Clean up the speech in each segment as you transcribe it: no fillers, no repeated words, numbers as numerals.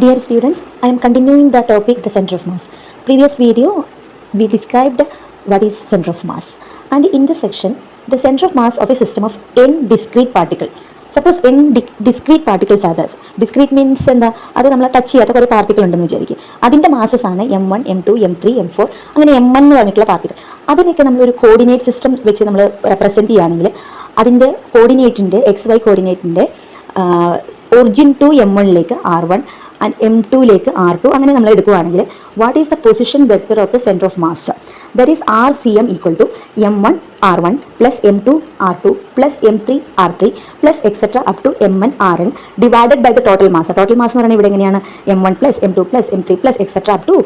Dear students, I am continuing the topic the center of mass. Previous video we described what is center of mass, and in this section the center of mass of a system of n discrete particle. Suppose n discrete particles are thus. Discrete means എന്താ, അത് നമ്മൾ touch ചെയ്യാത്ത കുറേ particle ഉണ്ടെന്ന് വിചാരിക്കും. അതിൻ്റെ masses ആണ് M1, M2, M3, M4 അങ്ങനെ M1 എന്ന് പറഞ്ഞിട്ടുള്ള പാർട്ടിക്കിൾ. അതിനൊക്കെ നമ്മളൊരു കോർഡിനേറ്റ് സിസ്റ്റം വെച്ച് നമ്മൾ റെപ്രസെൻറ്റ് ചെയ്യുകയാണെങ്കിൽ അതിൻ്റെ കോർഡിനേറ്റിൻ്റെ XY കോർഡിനേറ്റിൻ്റെ ഒറിജിൻ ടു M1ലേക്ക് R1 ആൻഡ് M2ലേക്ക് R2 അങ്ങനെ നമ്മൾ എടുക്കുകയാണെങ്കിൽ what is the position vector of the centre of mass, that is RCM equal to M1 R1 plus M2 R2 plus M3 R3 plus etcetera up to Mn Rn divided by the total mass. Total mass എന്ന് പറയുന്നത് ഇവിടെ എങ്ങനെയാണ് M1 plus M2 plus M3 plus etcetera up to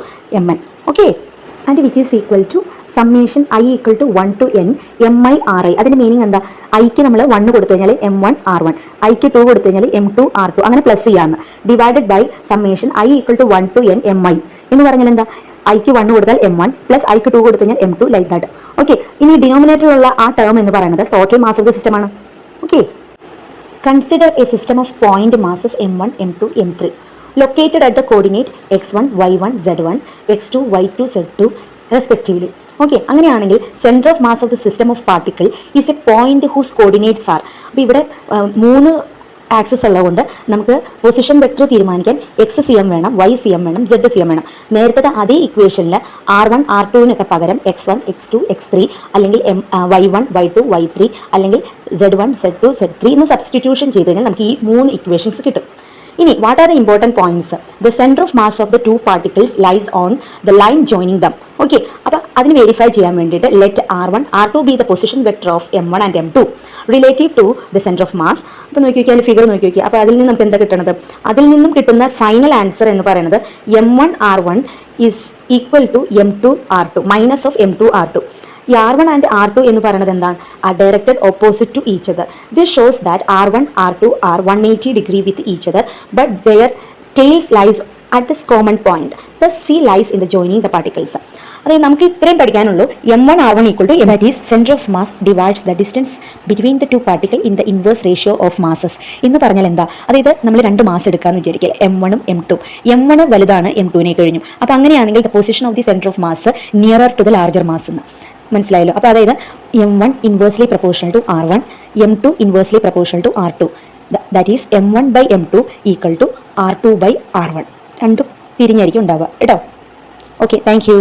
Mn. Okay, and which is equal to summation I equal to 1 to n mi ri. അതിൻ്റെ meaning എന്താ, ഐക്ക് നമ്മൾ 1 കൊടുത്തു കഴിഞ്ഞാൽ M1 R1, ഐക്ക് 2 കൊടുത്തു കഴിഞ്ഞാൽ M2 R2 അങ്ങനെ പ്ലസ് ചെയ്യാമെന്ന്, divided by summation I equal to 1 to n mi എന്ന് പറഞ്ഞാൽ എന്താ, ഐക്ക് 1 കൊടുത്താൽ M1 പ്ലസ് ഐക്ക് 2 കൊടുത്തു കഴിഞ്ഞാൽ M2 ലൈക്ക് ദാറ്റ്. ഓക്കെ, ഇനി ഡിനോമിനേറ്ററിലുള്ള ആ ടേം എന്ന് പറയുന്നത് ടോട്ടൽ മാസ് ഓഫ് ദ സിസ്റ്റമാണ്. Okay, consider A system of point masses M1, M2, M3 located at the coordinate x1, y1, z1, x2, y2, z2 respectively. Okay, അങ്ങനെയാണെങ്കിൽ centre of mass of the system of particle is a point whose coordinates are. അപ്പോൾ ഇവിടെ 3 axes ഉള്ളതുകൊണ്ട് നമുക്ക് position vector തീരുമാനിക്കാൻ XCM വേണം, YCM വേണം, ZCM വേണം. നേരത്തെ അതേ ഇക്വേഷനിൽ R1, R2വിനൊക്കെ പകരം x1, x2, x3 അല്ലെങ്കിൽ y1, y2, y3 അല്ലെങ്കിൽ z1, z2, z3 എന്ന് സബ്സ്റ്റിറ്റ്യൂഷൻ ചെയ്ത് കഴിഞ്ഞാൽ നമുക്ക് ഈ 3 ഇക്വേഷൻസ് കിട്ടും. ഇനി what are the important points, the centre of mass of the 2 particles lies on the line joining them. Okay, അപ്പോൾ അതിന് വെരിഫൈ ചെയ്യാൻ വേണ്ടിയിട്ട് let R1, R2 be the position vector of M1 and M2 relative to the centre of mass. അപ്പോൾ നോക്കി നോക്കിയാൽ figure നോക്കി നോക്കിയാൽ അപ്പോൾ അതിൽ നിന്ന് നമുക്ക് എന്താ കിട്ടുന്നത്, അതിൽ നിന്നും കിട്ടുന്ന ഫൈനൽ ആൻസർ എന്ന് പറയുന്നത് M1 R1 is equal to M2 R2 minus of M2 R2. ഈ R1 ആൻഡ് R2 എന്ന് പറയുന്നത് എന്താണ്, ആ directed opposite to each other. This shows that R1, R2 are 180 degree with each other, but their tails lies at this common point. The C lies in the joining the particles. അതായത് നമുക്ക് ഇത്രയും പഠിക്കാനുള്ളൂ. M1 R1 equal to that is center of mass divides the distance between the 2 particle in the inverse ratio of masses എന്ന് പറഞ്ഞാൽ എന്താ, അതായത് നമ്മൾ 2 mass എടുക്കാമെന്ന് വിചാരിക്കുക, M1ഉം M2. M1 വലുതാണ് M2നെ കഴിഞ്ഞു. അപ്പോൾ അങ്ങനെയാണെങ്കിൽ the position of the centre of mass nearer to the larger mass എന്ന് മനസ്സിലായല്ലോ. അപ്പോൾ അതായത് M1 inversely proportional to R1, M2 inversely proportional to R2. That is M1 by M2 equal to R2 by R1. രണ്ടും തിരിഞ്ഞായിരിക്കും ഉണ്ടാവുക കേട്ടോ. Okay, thank U.